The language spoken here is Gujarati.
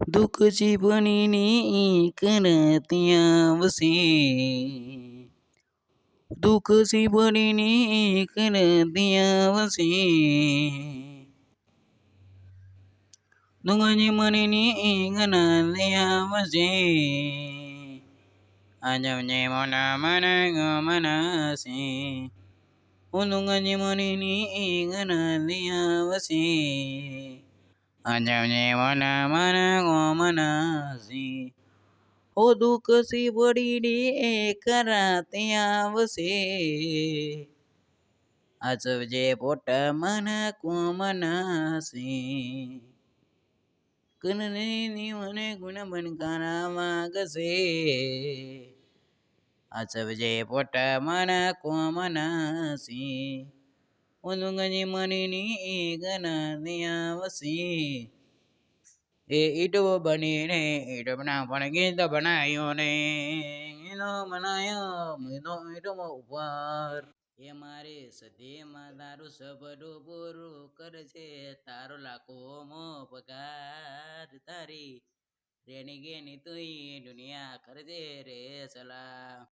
દુઃખ જીવનની કરત્યા વસે, દુઃખ જીવનની કરત્યા વસે, દુઃખ જીવનની કરત્યા વસે, આજવજે મોના મન ગમનસે, દુઃખ જીવનની કરત્યા વસે, આજવજે મોના મન ગમનસે, ઓ દુઃખ શિવડીને કરત્યા વસે, આસવજે પોટ મન કોમનસે, કનની મને ગુણ બનકારા માગશે, આસવજે પોટ મન કોમનસે, ઓ દુઃખ મનની કરત્યા વસે, એ ઈટો બનીને ઈટો બના પણ ગીત બનાવ્યો ને ગીતો બનાવ્યો ઈટો ઉપર, એ મારે સદેમાં તારું સબડું પૂરું કરશે, તારો લાખો મો પગાર, તારી રેની ગેની તુઈ દુનિયા કરજે રે સલા.